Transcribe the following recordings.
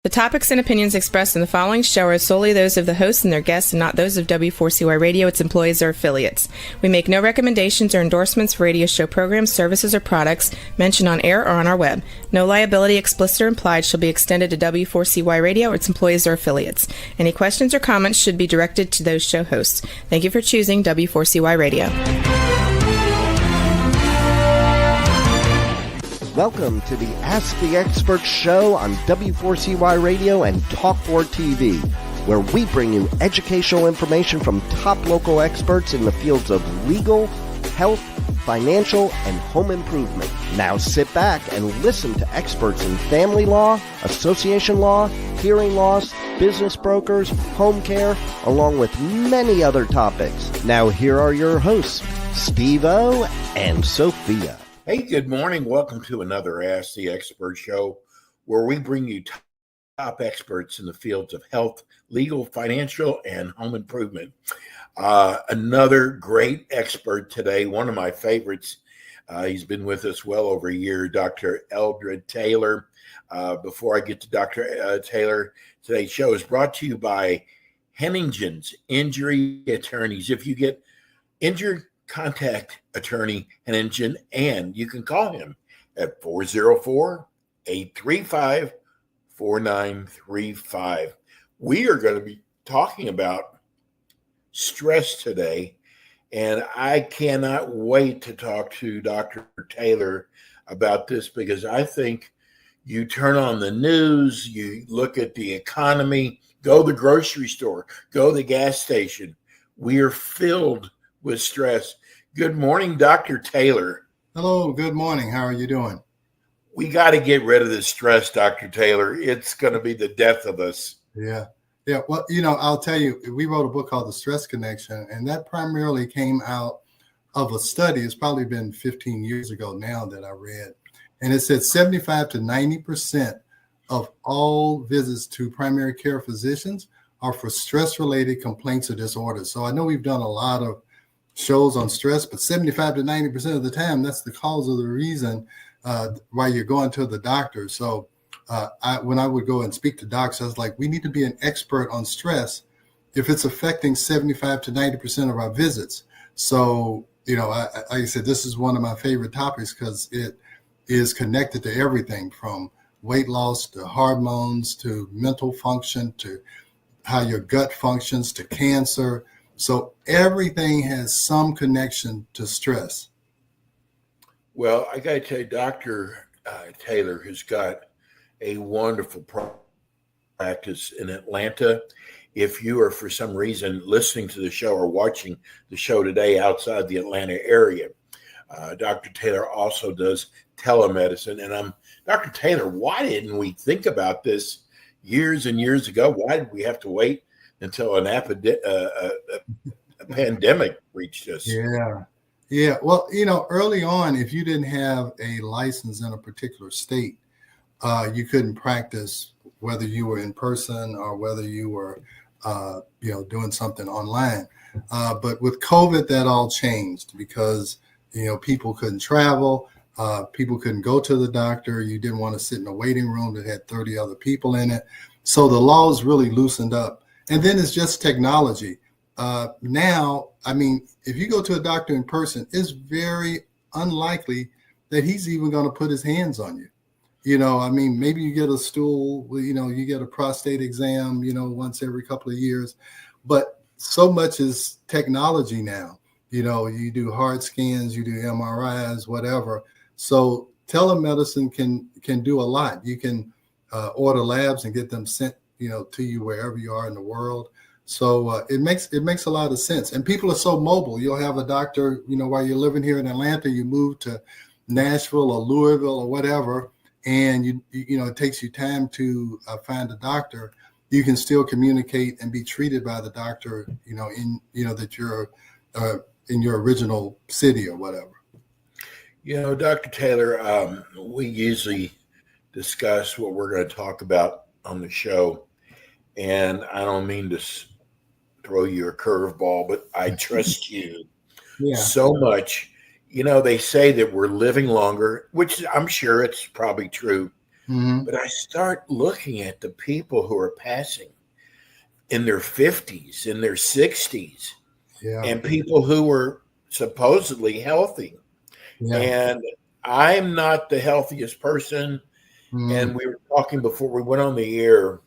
The topics and opinions expressed in the following show are solely those of the hosts and their guests and not those of W4CY Radio, its employees, or affiliates. We make no recommendations or endorsements for radio show programs, services, or products mentioned on air or on our web. No liability, explicit or implied, shall be extended to W4CY Radio or its employees or affiliates. Any questions or comments should be directed to those show hosts. Thank you for choosing W4CY Radio. Welcome to the Ask the Expert show on W4CY Radio and Talk4 TV, where we bring you educational information from top local experts in the fields of legal, health, financial, and home improvement. Now sit back and listen to experts in family law, association law, hearing loss, business brokers, home care, along with many other topics. Now here are your hosts, Steve-O and Sophia. Hey, good morning. Welcome to another Ask the Expert show, where we bring you top experts in the fields of health, legal, financial, and home improvement. Another great expert today, one of my favorites. He's been with us well over a year, Dr. Eldred Taylor. Before I get to Dr. Taylor, today's show is brought to you by Henningen's Injury Attorneys. If you get injured, contact attorney Henningen, and you can call him at 404-835-4935. We are going to be talking about stress today, and I cannot wait to talk to Dr. Taylor about this, because I think you turn on the news, you look at the economy, go to the grocery store, go to the gas station. We are filled with stress. Good morning, Dr. Taylor. Hello, good morning. How are you doing? We got to get rid of this stress, Dr. Taylor. It's going to be the death of us. Yeah. Well, I'll tell you, we wrote a book called The Stress Connection, and that primarily came out of a study. It's probably been 15 years ago now that I read. And it said 75 to 90% of all visits to primary care physicians are for stress-related complaints or disorders. So I know we've done a lot of shows on stress, but 75 to 90% of the time, that's the cause of the reason why you're going to the doctor. So when I would go and speak to docs, I was like, we need to be an expert on stress if it's affecting 75 to 90% of our visits. So, like I said, this is one of my favorite topics because it is connected to everything from weight loss to hormones to mental function to how your gut functions to cancer. So everything has some connection to stress. Well, I got to tell you, Dr. Taylor has got a wonderful practice in Atlanta. If you are, for some reason, listening to the show or watching the show today outside the Atlanta area, Dr. Taylor also does telemedicine. And Dr. Taylor, why didn't we think about this years and years ago? Why did we have to wait until a pandemic reached us? Yeah. Well, early on, if you didn't have a license in a particular state, you couldn't practice whether you were in person or whether you were, doing something online. But with COVID, that all changed because, people couldn't travel. People couldn't go to the doctor. You didn't want to sit in a waiting room that had 30 other people in it. So the laws really loosened up. And then it's just technology. Now, if you go to a doctor in person, it's very unlikely that he's even going to put his hands on you. Maybe you get a stool, you get a prostate exam, once every couple of years. But so much is technology now. You do hard scans, you do MRIs, whatever. So telemedicine can do a lot. You can order labs and get them sent to you wherever you are in the world. So it makes a lot of sense. And people are so mobile. You'll have a doctor, while you're living here in Atlanta, you move to Nashville or Louisville or whatever, and it takes you time to find a doctor. You can still communicate and be treated by the doctor, that you're in your original city or whatever. Dr. Taylor, we usually discuss what we're going to talk about on the show. And I don't mean to throw you a curveball, but I trust you so much. They say that we're living longer, which I'm sure it's probably true. Mhm. But I start looking at the people who are passing in their 50s, in their 60s, Yeah. and people who were supposedly healthy. Yeah. And I'm not the healthiest person. Mm. And we were talking before we went on the air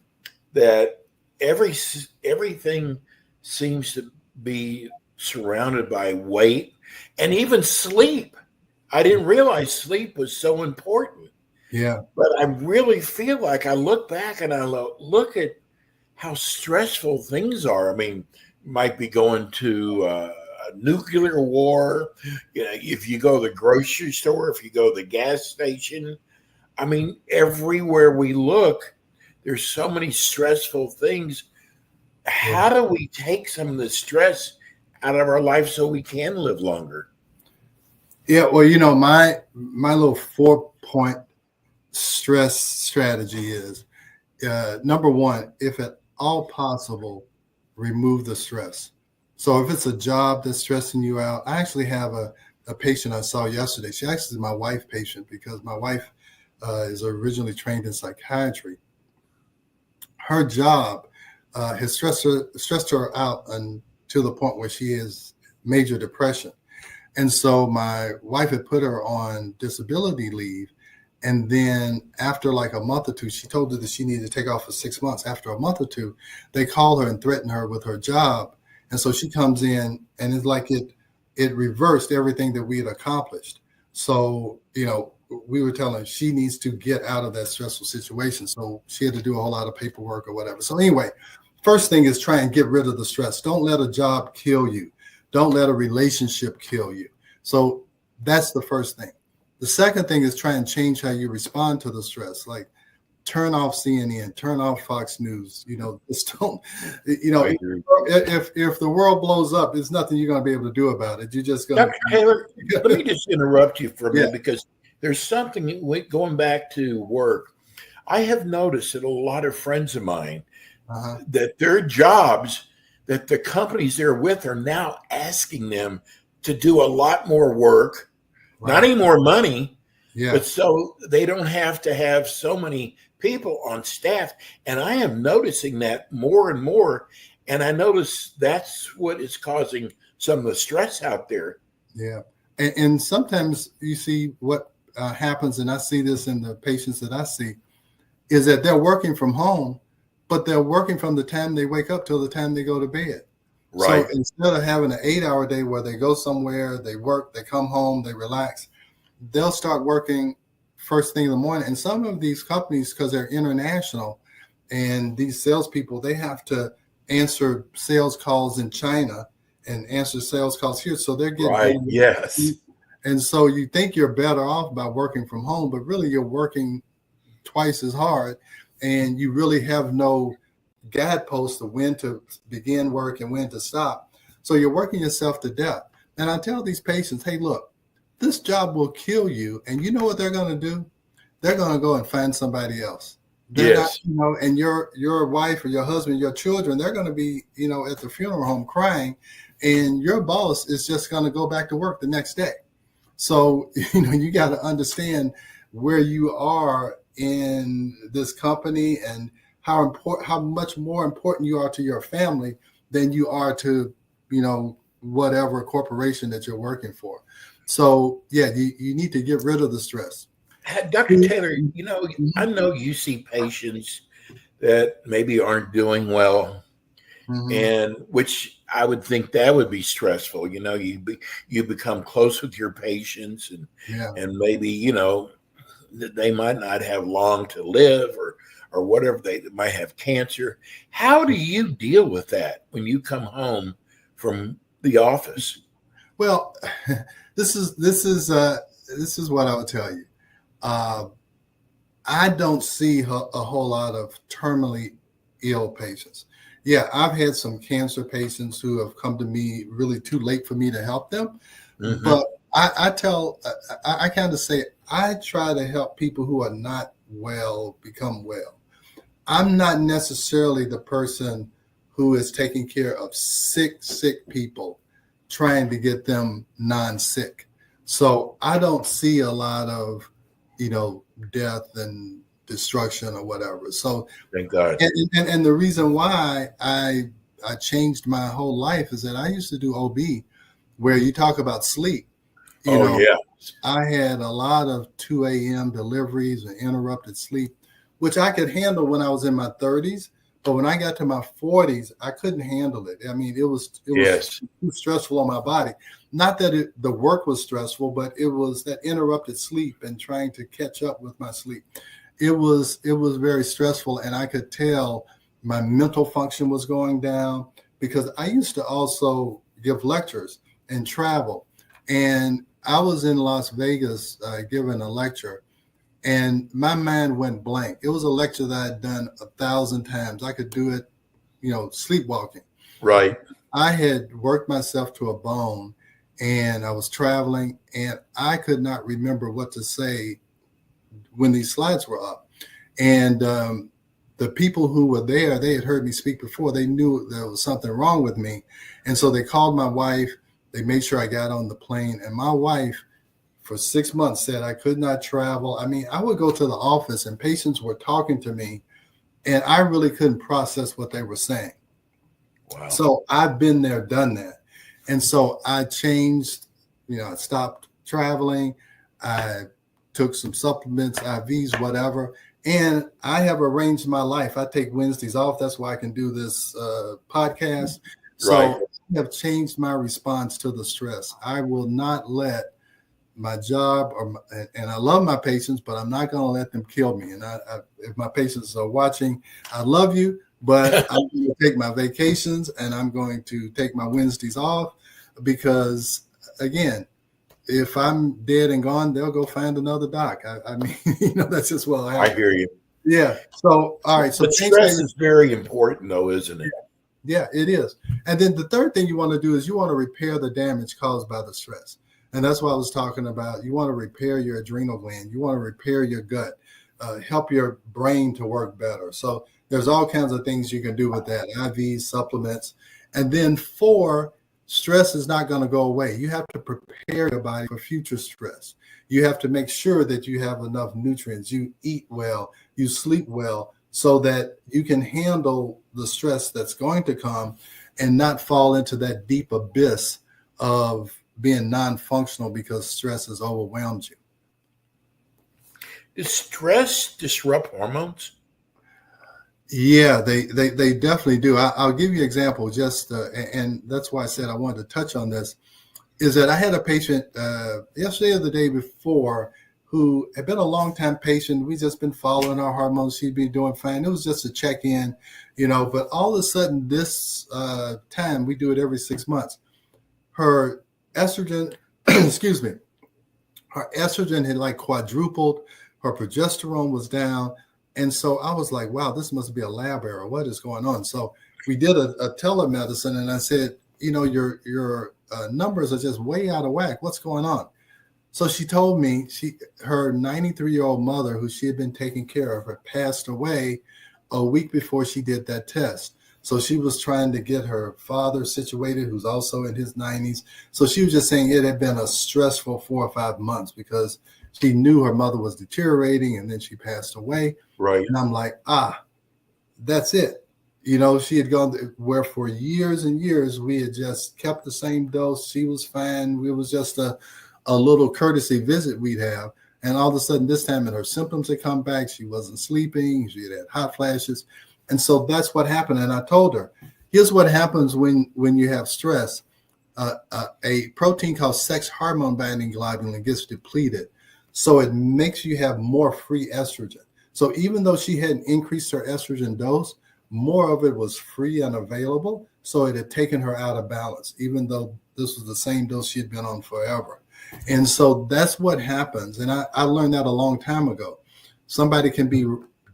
that everything seems to be surrounded by weight and even sleep. I didn't realize sleep was so important, Yeah. but I really feel like I look back and I look at how stressful things are. I mean, might be going to a nuclear war. You know, if you go to the grocery store, if you go to the gas station, I mean, everywhere we look, there's so many stressful things. Yeah. How do we take some of the stress out of our life so we can live longer? Yeah. Well, my little 4-point stress strategy is number one, if at all possible, remove the stress. So if it's a job that's stressing you out, I actually have a patient I saw yesterday. She actually is my wife patient because my wife is originally trained in psychiatry. Her job has stressed her out until the point where she has major depression. And so my wife had put her on disability leave. And then after like a month or two, she told her that she needed to take off for 6 months. After a month or two, they called her and threatened her with her job. And so she comes in and it's like it reversed everything that we had accomplished. So, we were telling her she needs to get out of that stressful situation. So she had to do a whole lot of paperwork or whatever. So anyway, first thing is try and get rid of the stress. Don't let a job kill you. Don't let a relationship kill you. So that's the first thing. The second thing is try and change how you respond to the stress. Like turn off CNN, turn off Fox News. Just don't. I agree. If the world blows up, there's nothing you're going to be able to do about it. You're just going Dr. Taylor, let me just interrupt you for a minute Yeah. because there's something going back to work. I have noticed that a lot of friends of mine that their jobs, that the companies they're with are now asking them to do a lot more work, not any more money, Yeah. but so they don't have to have so many people on staff. And I am noticing that more and more. And I notice that's what is causing some of the stress out there. Yeah. And sometimes you see what happens, and I see this in the patients that I see, is that they're working from home, but they're working from the time they wake up till the time they go to bed. Right. So instead of having an 8-hour day where they go somewhere, they work, they come home, they relax, they'll start working first thing in the morning. And some of these companies, because they're international, and these salespeople, they have to answer sales calls in China and answer sales calls here. So they're getting Right. Yes. And so you think you're better off by working from home, but really you're working twice as hard, and you really have no guideposts of when to begin work and when to stop. So you're working yourself to death. And I tell these patients, hey, look, this job will kill you. And you know what they're going to do? They're going to go and find somebody else. They're Yes. not, and your wife or your husband, your children, they're going to be, at the funeral home crying, and your boss is just going to go back to work the next day. So, you got to understand where you are in this company and how much more important you are to your family than you are to, whatever corporation that you're working for. So, yeah, you need to get rid of the stress. Dr. Taylor, I know you see patients that maybe aren't doing well, and which I would think that would be stressful. You become close with your patients, and maybe they might not have long to live, or whatever, they might have cancer. How do you deal with that when you come home from the office? Well, this is what I would tell you. I don't see a whole lot of terminally ill patients. Yeah, I've had some cancer patients who have come to me really too late for me to help them. Mhm. But I kind of say, I try to help people who are not well become well. I'm not necessarily the person who is taking care of sick people, trying to get them non-sick. So I don't see a lot of, death and destruction or whatever. So, Thank God. and the reason why I changed my whole life is that I used to do OB, where you talk about sleep. You know, yeah. I had a lot of 2 a.m. deliveries and interrupted sleep, which I could handle when I was in my 30s. But when I got to my 40s, I couldn't handle it. I mean, it was too stressful on my body. Not that the work was stressful, but it was that interrupted sleep and trying to catch up with my sleep. It was very stressful, and I could tell my mental function was going down, because I used to also give lectures and travel. And I was in Las Vegas giving a lecture, and my mind went blank. It was a lecture that I had done 1,000 times. I could do it, sleepwalking. Right. I had worked myself to a bone, and I was traveling, and I could not remember what to say when these slides were up. And the people who were there, they had heard me speak before. They knew there was something wrong with me. And so they called my wife. They made sure I got on the plane. And my wife, for 6 months, said I could not travel. I mean, I would go to the office and patients were talking to me, and I really couldn't process what they were saying. Wow. So I've been there, done that. And so I changed, I stopped traveling. I took some supplements, IVs, whatever. And I have arranged my life. I take Wednesdays off. That's why I can do this podcast. So Right. I have changed my response to the stress. I will not let my job, and I love my patients, but I'm not going to let them kill me. And if my patients are watching, I love you, but I'm going to take my vacations and I'm going to take my Wednesdays off, because, again, if I'm dead and gone, they'll go find another doc. I mean, that's just what I hear you. Yeah. So, all right. So but stress is very important, though, isn't it? Yeah, it is. And then the third thing you want to do is you want to repair the damage caused by the stress. And that's what I was talking about. You want to repair your adrenal gland. You want to repair your gut, help your brain to work better. So there's all kinds of things you can do with that, IVs, supplements. And then 4, stress is not going to go away. You have to prepare your body for future stress. You have to make sure that you have enough nutrients, you eat well, you sleep well, so that you can handle the stress that's going to come and not fall into that deep abyss of being non-functional because stress has overwhelmed you. Does stress disrupt hormones? Yeah, they definitely do. I'll give you an example, and that's why I said I wanted to touch on this, is that I had a patient yesterday or the day before who had been a long-time patient. We just been following our hormones. She'd been doing fine. It was just a check-in, but all of a sudden this time, we do it every 6 months, her estrogen, excuse me, her estrogen had like quadrupled, her progesterone was down. And so I was like, wow, this must be a lab error. What is going on? So we did a telemedicine, and I said, your numbers are just way out of whack. What's going on? So she told me her 93-year-old mother, who she had been taking care of, had passed away a week before she did that test. So she was trying to get her father situated, who's also in his 90s. So she was just saying it had been a stressful 4 or 5 months because she knew her mother was deteriorating and then she passed away. Right. And I'm like, that's it. She had gone where for years and years we had just kept the same dose. She was fine. It was just a little courtesy visit we'd have. And all of a sudden this time her symptoms had come back. She wasn't sleeping. She had hot flashes. And so that's what happened. And I told her, here's what happens when you have stress. A protein called sex hormone binding globulin gets depleted. So it makes you have more free estrogen. So even though she hadn't increased her estrogen dose, more of it was free and available. So it had taken her out of balance, even though this was the same dose she had been on forever. And so that's what happens. And I learned that a long time ago. Somebody can be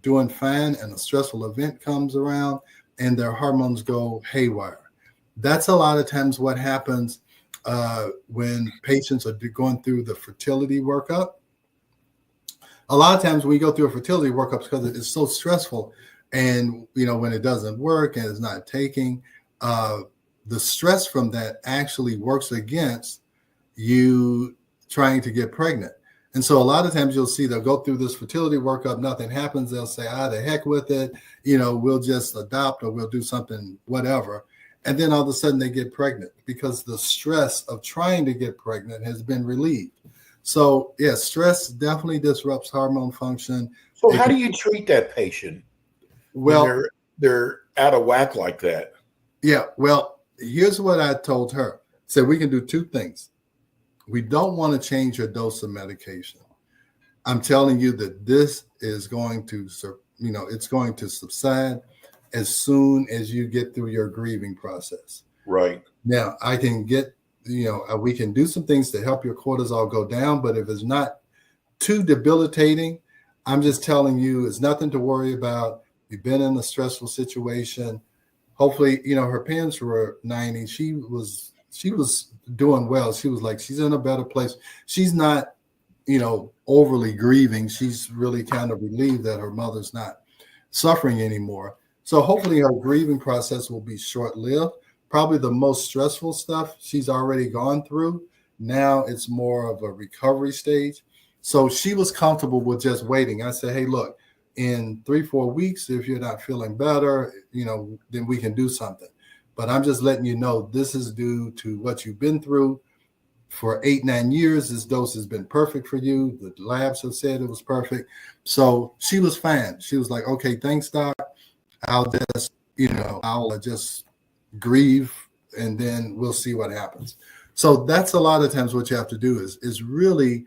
doing fine and a stressful event comes around and their hormones go haywire. That's a lot of times what happens when patients are going through the fertility workup. A lot of times we go through a fertility workup because it's so stressful, and when it doesn't work and it's not taking, the stress from that actually works against you trying to get pregnant. And so a lot of times you'll see they'll go through this fertility workup, nothing happens. They'll say, the heck with it. We'll just adopt or we'll do something, whatever. And then all of a sudden they get pregnant because the stress of trying to get pregnant has been relieved. So yeah, stress definitely disrupts hormone function. So how do you treat that patient when they're out of whack like that? Yeah, well, here's what I told her. So we can do two things. We don't want to change your dose of medication. I'm telling you that this is going to, it's going to subside as soon as you get through your grieving process. Right. Now, I can get, we can do some things to help your cortisol go down, but if it's not too debilitating, I'm just telling you, it's nothing to worry about. You've been in a stressful situation. Hopefully, her parents were 90. She was doing well. She was like, she's in a better place. She's not, overly grieving. She's really kind of relieved that her mother's not suffering anymore. So hopefully her grieving process will be short-lived. Probably the most stressful stuff she's already gone through. Now it's more of a recovery stage. So she was comfortable with just waiting. I said, hey, look, in 3-4 weeks, if you're not feeling better, then we can do something. But I'm just letting you know this is due to what you've been through for 8-9 years. This dose has been perfect for you. The labs have said it was perfect. So she was fine. She was like, okay, thanks, doc. I'll just grieve and then we'll see what happens. So that's a lot of times what you have to do is really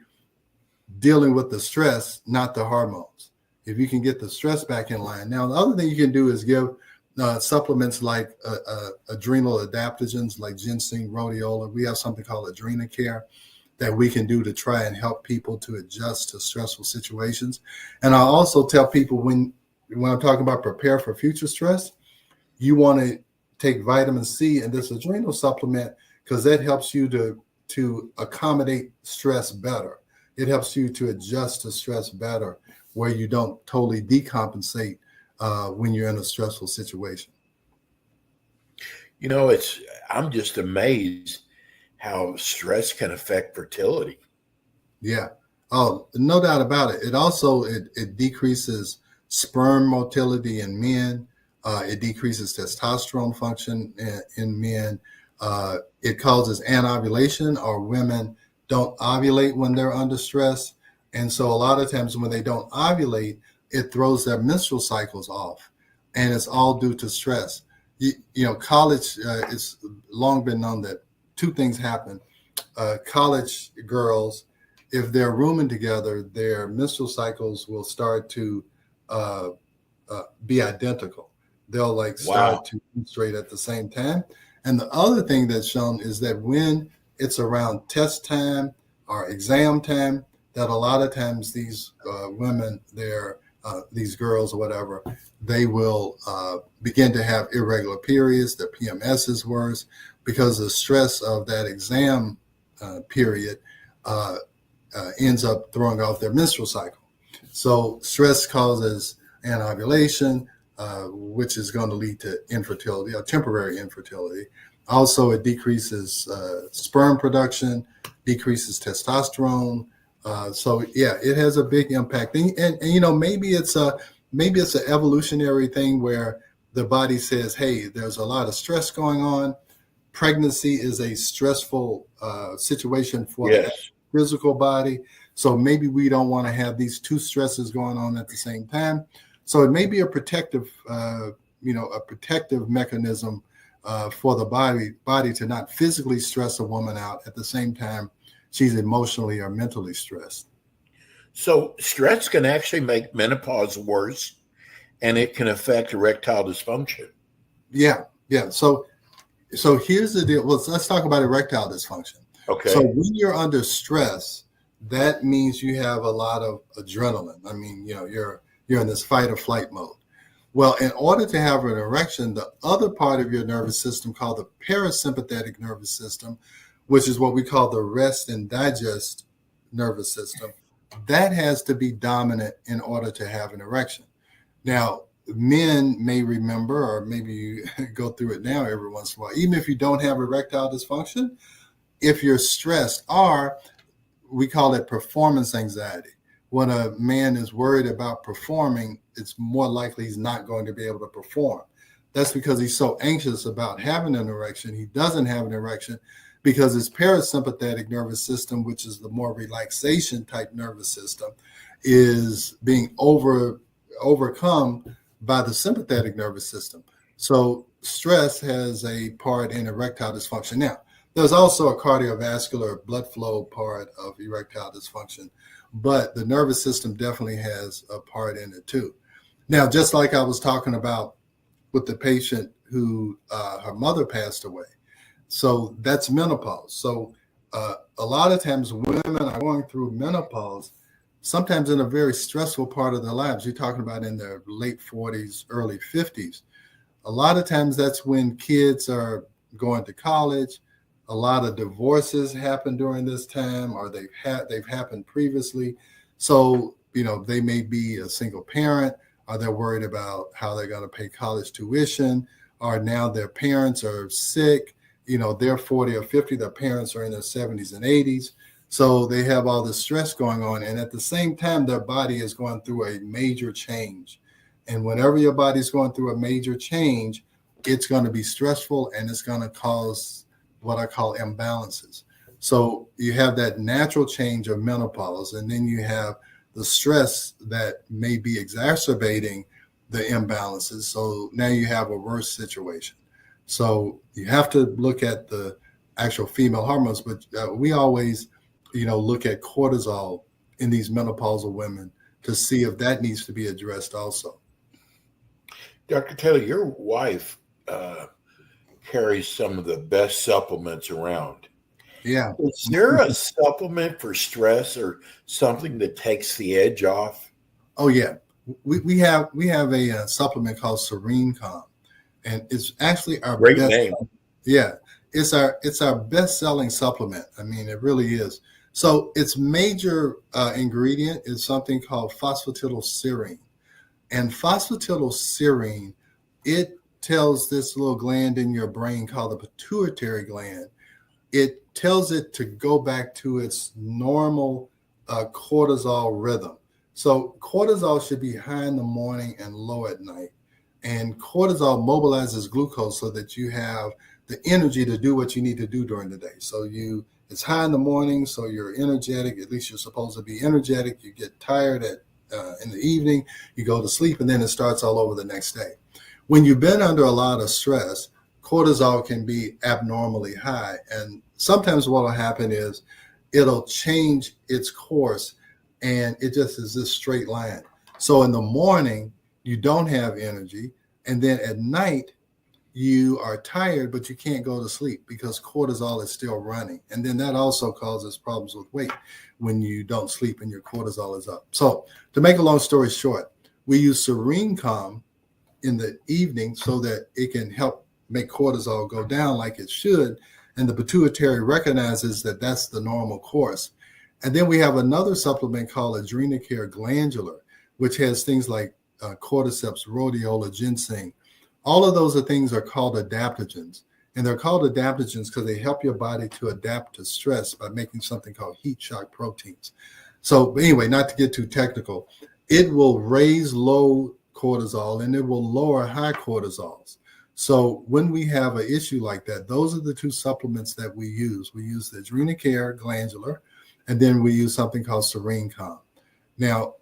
dealing with the stress, not the hormones. If you can get the stress back in line. Now, the other thing you can do is give supplements like adrenal adaptogens like ginseng, rhodiola. We have something called Adrenacare that we can do to try and help people to adjust to stressful situations. And I also tell people when I'm talking about prepare for future stress, you want to take vitamin C and this adrenal supplement because that helps you to accommodate stress better. It helps you to adjust to stress better where you don't totally decompensate when you're in a stressful situation. I'm just amazed how stress can affect fertility. Yeah. Oh, no doubt about it. It also, it decreases sperm motility in men. It decreases testosterone function in men. It causes anovulation, or women don't ovulate when they're under stress. And so a lot of times when they don't ovulate, it throws their menstrual cycles off. And it's all due to stress. College, it's long been known that two things happen. College girls, if they're rooming together, their menstrual cycles will start to be identical. They'll start to menstruate at the same time. And the other thing that's shown is that when it's around test time or exam time, that a lot of times these women, these girls or whatever, they will begin to have irregular periods. Their PMS is worse because the stress of that exam period ends up throwing off their menstrual cycle. So stress causes anovulation, which is going to lead to infertility or temporary infertility. Also, it decreases sperm production, decreases testosterone. So yeah, it has a big impact. And maybe it's an evolutionary thing where the body says, hey, there's a lot of stress going on. Pregnancy is a stressful situation for the physical body. So maybe we don't want to have these two stresses going on at the same time. So it may be a protective mechanism for the body to not physically stress a woman out at the same time she's emotionally or mentally stressed. So stress can actually make menopause worse, and it can affect erectile dysfunction. Yeah. So here's the deal. Well, let's talk about erectile dysfunction. Okay. So when you're under stress, that means you have a lot of adrenaline. I mean, you're in this fight or flight mode. Well, in order to have an erection, the other part of your nervous system called the parasympathetic nervous system, which is what we call the rest and digest nervous system, that has to be dominant in order to have an erection. Now, men may remember, or maybe you go through it now every once in a while, even if you don't have erectile dysfunction, if you're stressed, or we call it performance anxiety. When a man is worried about performing, it's more likely he's not going to be able to perform. That's because he's so anxious about having an erection. He doesn't have an erection because his parasympathetic nervous system, which is the more relaxation type nervous system, is being overcome by the sympathetic nervous system. So stress has a part in erectile dysfunction. Now, there's also a cardiovascular blood flow part of erectile dysfunction, but the nervous system definitely has a part in it too. Now, just like I was talking about with the patient who her mother passed away. So that's menopause. So a lot of times women are going through menopause, sometimes in a very stressful part of their lives. You're talking about in their late 40s, early 50s. A lot of times that's when kids are going to college. A lot of divorces happen during this time, or they've happened previously. So, they may be a single parent, or they're worried about how they're going to pay college tuition, or now their parents are sick. They're 40 or 50, their parents are in their 70s and 80s. So they have all this stress going on. And at the same time, their body is going through a major change. And whenever your body's going through a major change, it's going to be stressful and it's going to cause what I call imbalances. So you have that natural change of menopause, and then you have the stress that may be exacerbating the imbalances. So now you have a worse situation. So you have to look at the actual female hormones, but we always, look at cortisol in these menopausal women to see if that needs to be addressed also. Dr. Taylor, your wife carries some of the best supplements around. Yeah. Is there a supplement for stress or something that takes the edge off? Oh yeah. We have a supplement called Serene Calm, and it's actually our Great best name. Yeah. It's our best-selling supplement. I mean, it really is. So its major ingredient is something called phosphatidylserine. And phosphatidylserine, it tells this little gland in your brain called the pituitary gland, it tells it to go back to its normal cortisol rhythm. So cortisol should be high in the morning and low at night. And cortisol mobilizes glucose so that you have the energy to do what you need to do during the day. So it's high in the morning, so you're energetic. At least you're supposed to be energetic. You get tired in the evening, you go to sleep, and then it starts all over the next day. When you've been under a lot of stress, cortisol can be abnormally high. And sometimes what will happen is it'll change its course, and it just is this straight line. So in the morning, you don't have energy. And then at night, you are tired, but you can't go to sleep because cortisol is still running. And then that also causes problems with weight when you don't sleep and your cortisol is up. So to make a long story short, we use Serene Calm in the evening so that it can help make cortisol go down like it should. And the pituitary recognizes that that's the normal course. And then we have another supplement called Adrenacare Glandular, which has things like cordyceps, rhodiola, ginseng. All of those things are called adaptogens. And they're called adaptogens because they help your body to adapt to stress by making something called heat shock proteins. So anyway, not to get too technical, it will raise low cortisol and it will lower high cortisols. So when we have an issue like that, those are the two supplements that we use. We use the Adrenacare Glandular, and then we use something called Serene Calm. Now,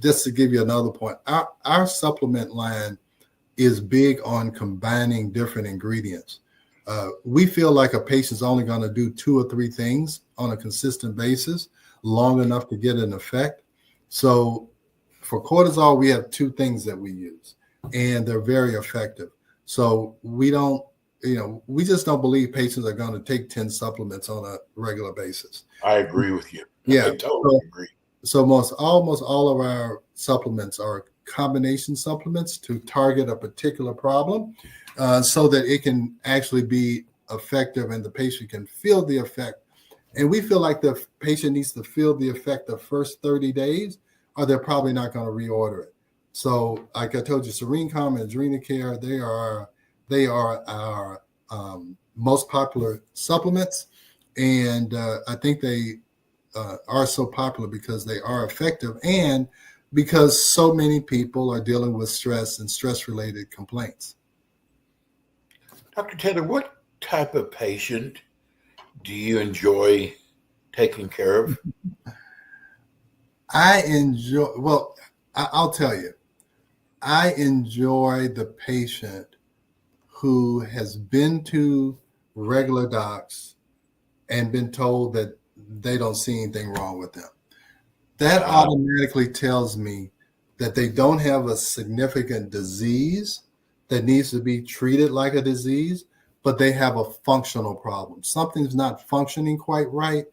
just to give you another point, our supplement line is big on combining different ingredients. We feel like a patient's only going to do 2 or 3 things on a consistent basis long enough to get an effect. So for cortisol, we have 2 things that we use, and they're very effective. So we just don't believe patients are going to take 10 supplements on a regular basis. I agree with you. Yeah, I totally agree. So almost all of our supplements are combination supplements to target a particular problem so that it can actually be effective and the patient can feel the effect. And we feel like the patient needs to feel the effect the first 30 days or they're probably not going to reorder it. So like I told you, Serene Calm and Adrenacare, they are our most popular supplements. And I think they are so popular because they are effective, and because so many people are dealing with stress and stress-related complaints. Dr. Taylor, what type of patient do you enjoy taking care of? I'll tell you, I enjoy the patient who has been to regular docs and been told that they don't see anything wrong with them. That automatically tells me that they don't have a significant disease that needs to be treated like a disease, but they have a functional problem. Something's not functioning quite right.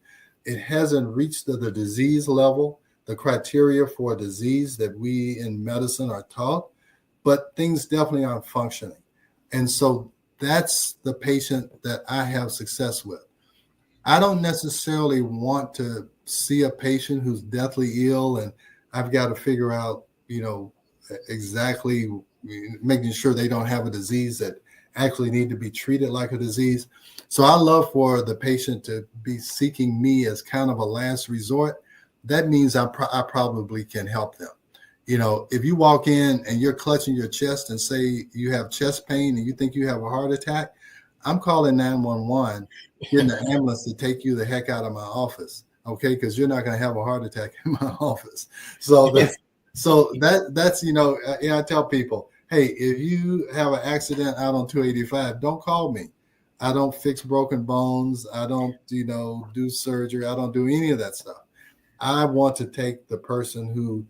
It hasn't reached the disease level, the criteria for a disease that we in medicine are taught, but things definitely aren't functioning. And so that's the patient that I have success with. I don't necessarily want to see a patient who's deathly ill and I've got to figure out, exactly making sure they don't have a disease that actually need to be treated like a disease. So I love for the patient to be seeking me as kind of a last resort. That means I probably can help them. If you walk in and you're clutching your chest and say you have chest pain and you think you have a heart attack, I'm calling 911, getting the ambulance to take you the heck out of my office, okay? Because you're not going to have a heart attack in my office. So that's I tell people, hey, if you have an accident out on 285, don't call me. I don't fix broken bones. I don't, do surgery. I don't do any of that stuff. I want to take the person who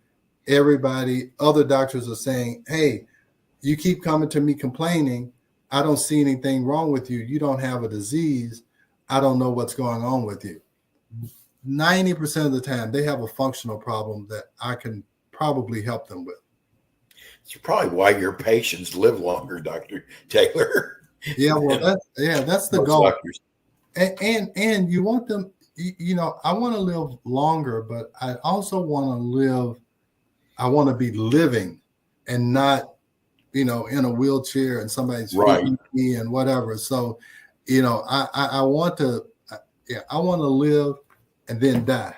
other doctors are saying, hey, you keep coming to me complaining. I don't see anything wrong with you. You don't have a disease. I don't know what's going on with you. 90% of the time, they have a functional problem that I can probably help them with. It's probably why your patients live longer, Dr. Taylor. Yeah, well, that's the goal. Doctors. And you want them, I want to live longer, but I also want to be living and not, in a wheelchair and somebody's feeding me and whatever. So, I want to live and then die.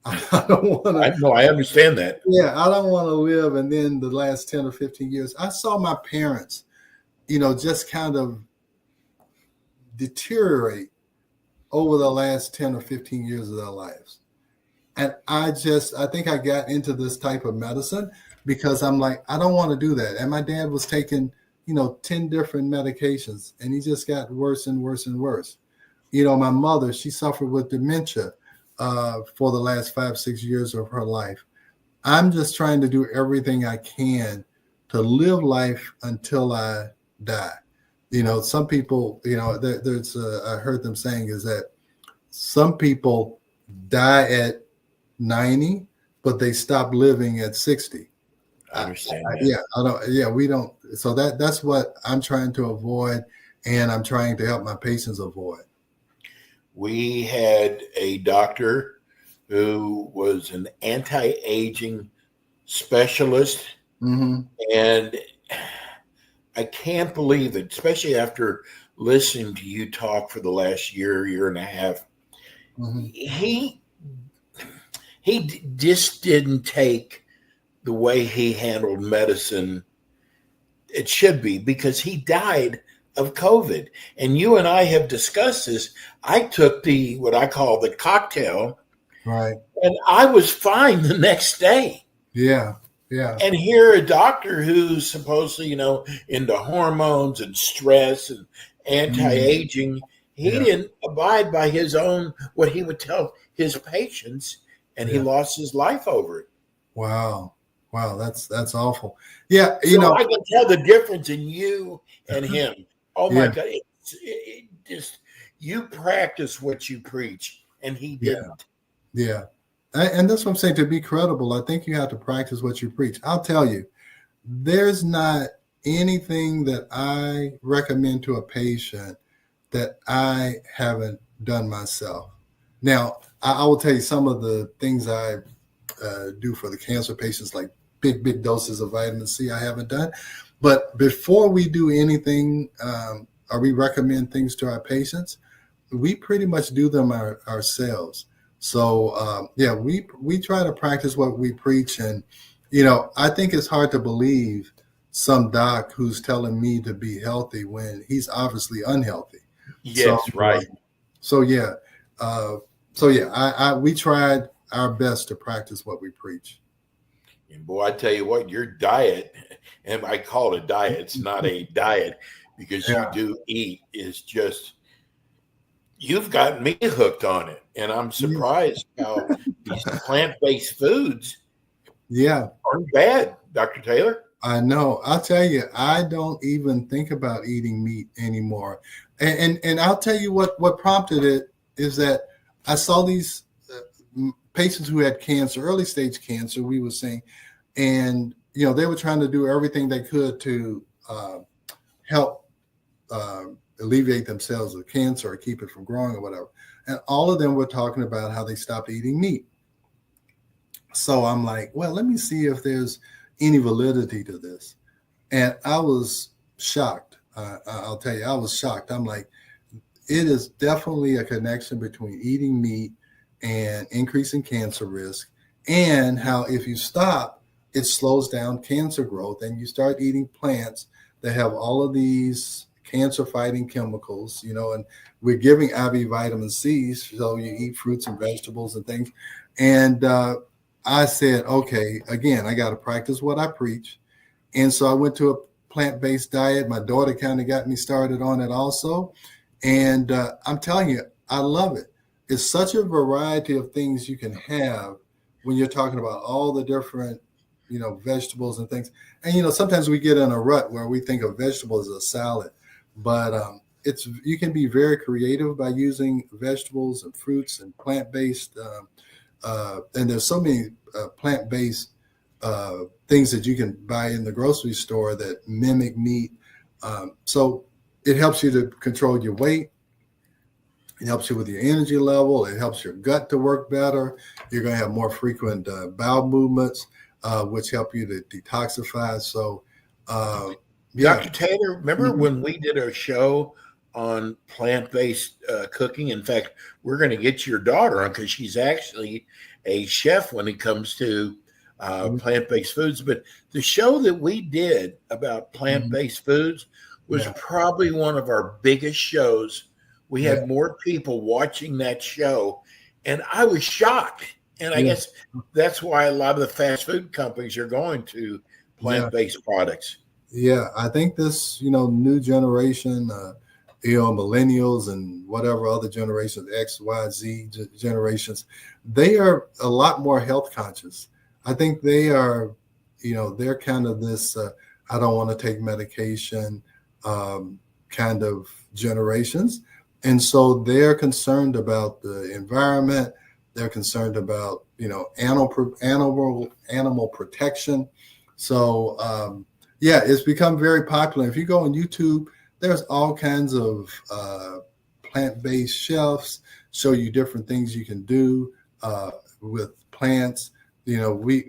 I don't want to. No, I understand that. Yeah, I don't want to live and then the last 10 or 15 years. I saw my parents, just kind of deteriorate over the last 10 or 15 years of their lives. And I think I got into this type of medicine because I'm like, I don't want to do that. And my dad was taking, 10 different medications and he just got worse and worse and worse. My mother, she suffered with dementia for the last 5-6 years of her life. I'm just trying to do everything I can to live life until I die. Some people, I heard them saying is that some people die at 90, but they stop living at 60. I understand. We don't. So that's what I'm trying to avoid, and I'm trying to help my patients avoid. We had a doctor who was an anti-aging specialist, and I can't believe it, especially after listening to you talk for the last year and a half. He just didn't take the way he handled medicine. It should be, because he died of COVID. And you and I have discussed this. I took what I call the cocktail. Right. And I was fine the next day. Yeah. Yeah. And here a doctor who's supposedly, into hormones and stress and anti-aging, he didn't abide by his own, what he would tell his patients, and he lost his life over it. Wow. That's awful. Yeah. I can tell the difference in you and him. Oh my God. It just, you practice what you preach, and he didn't. Yeah. And that's what I'm saying. To be credible, I think you have to practice what you preach. I'll tell you, there's not anything that I recommend to a patient that I haven't done myself. Now, I will tell you some of the things I do for the cancer patients, like big doses of vitamin C I haven't done. But before we do anything, or we recommend things to our patients, we pretty much do them ourselves. So yeah, we try to practice what we preach, and I think it's hard to believe some doc who's telling me to be healthy when he's obviously unhealthy. So Yes, right. so yeah, so yeah, we tried our best to practice what we preach. And boy, I tell you what, your diet, and I call it a diet, it's not a diet because you Yeah. do eat, is just, you've got me hooked on it. And I'm surprised how these plant-based foods Yeah, aren't bad, Dr. Taylor. I know. I'll tell you, I don't even think about eating meat anymore. And I'll tell you what prompted it is that I saw these patients who had cancer, early stage cancer, we were saying, and they were trying to do everything they could to help alleviate themselves of cancer or keep it from growing or whatever. And all of them were talking about how they stopped eating meat. So I'm like, well, let me see if there's any validity to this. And I was shocked. I'll tell you, I was shocked. I'm like, it is definitely a connection between eating meat and increasing cancer risk, and how if you stop, it slows down cancer growth, and you start eating plants that have all of these cancer fighting chemicals, and we're giving IV vitamin C, so you eat fruits and vegetables and things. And I said, okay, again, I got to practice what I preach. And so I went to a plant-based diet. My daughter kind of got me started on it also. And I'm telling you, I love it. It's such a variety of things you can have when you're talking about all the different, vegetables and things. And, sometimes we get in a rut where we think of vegetables as a salad, but you can be very creative by using vegetables and fruits and plant-based. And there's so many plant-based things that you can buy in the grocery store that mimic meat. So it helps you to control your weight. It helps you with your energy level. It helps your gut to work better. You're going to have more frequent bowel movements, which help you to detoxify. So, yeah. Dr. Taylor, remember when we did a show on plant-based cooking? In fact, we're going to get your daughter on because she's actually a chef when it comes to plant-based foods. But the show that we did about plant-based foods was probably one of our biggest shows. We had more people watching that show, and I was shocked. And I guess that's why a lot of the fast food companies are going to plant-based products. Yeah, I think this, new generation, millennials and whatever other generations, X, Y, Z generations, they are a lot more health conscious. I think they are, they're kind of this, I don't want to take medication kind of generations. And so they're concerned about the environment. They're concerned about, animal protection. So, it's become very popular. If you go on YouTube, there's all kinds of plant-based chefs show you different things you can do with plants. We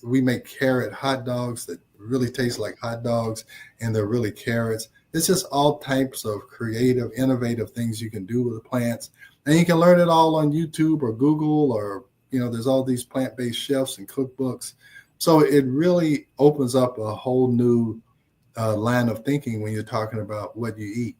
make carrot hot dogs that really taste like hot dogs, and they're really carrots. It's just all types of creative, innovative things you can do with the plants. And you can learn it all on YouTube or Google, or, there's all these plant-based chefs and cookbooks. So it really opens up a whole new line of thinking when you're talking about what you eat.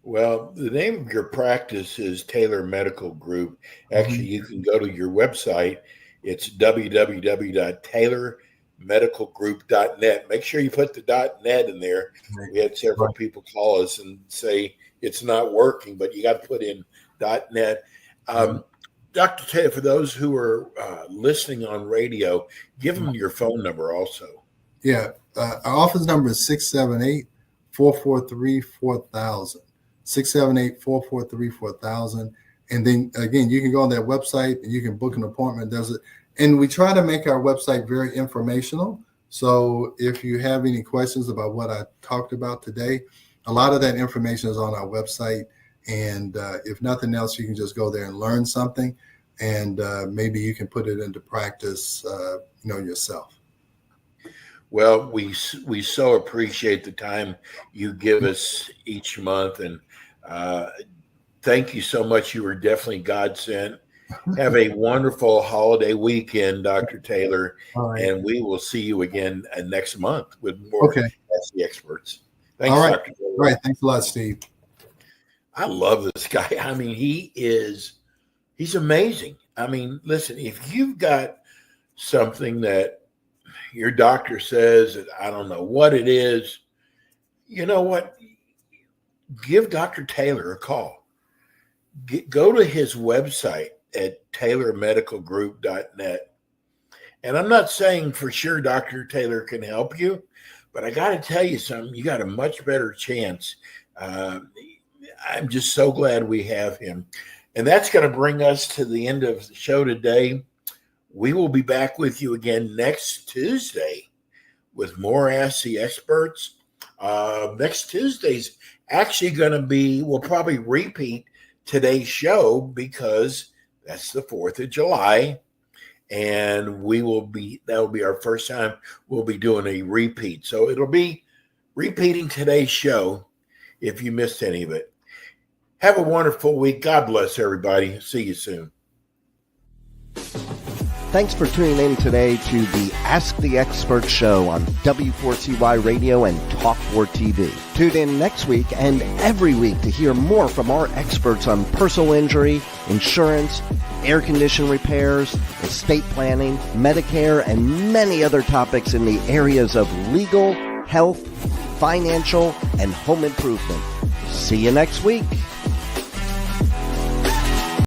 Well, the name of your practice is Taylor Medical Group. Actually, you can go to your website. It's www.taylormedicalgroup.net. Make sure you put the .net in there. We had several people call us and say it's not working, but you got to put in .net. Dr. Taylor, for those who are listening on radio, give them your phone number also. Yeah. Our office number is 678-443-4000. 678-443-4000. And then again, you can go on that website and you can book an appointment. And we try to make our website very informational. So if you have any questions about what I talked about today, a lot of that information is on our website. And if nothing else, you can just go there and learn something, and maybe you can put it into practice, yourself. Well, we so appreciate the time you give us each month, and thank you so much. You were definitely God sent, Have a wonderful holiday weekend, Dr. Taylor, All right. and we will see you again next month with more Ask the Experts. Thanks, All right. Dr. Taylor. All right. Thanks a lot, Steve. I love this guy. I mean, he's amazing. I mean, listen, if you've got something that your doctor says that I don't know what it is, you know what? Give Dr. Taylor a call. Go to his website at taylormedicalgroup.net. And I'm not saying for sure Dr. Taylor can help you, but I got to tell you something. You got a much better chance. I'm just so glad we have him. And that's going to bring us to the end of the show today. We will be back with you again next Tuesday with more Ask the Experts. Next Tuesday's actually going to be, we'll probably repeat today's show because that's the 4th of July. And that'll be our first time we'll be doing a repeat. So it'll be repeating today's show if you missed any of it. Have a wonderful week. God bless everybody. See you soon. Thanks for tuning in today to the Ask the Expert show on W4CY Radio and Talk4 TV. Tune in next week and every week to hear more from our experts on personal injury, insurance, air condition repairs, estate planning, Medicare, and many other topics in the areas of legal, health, financial, and home improvement. See you next week.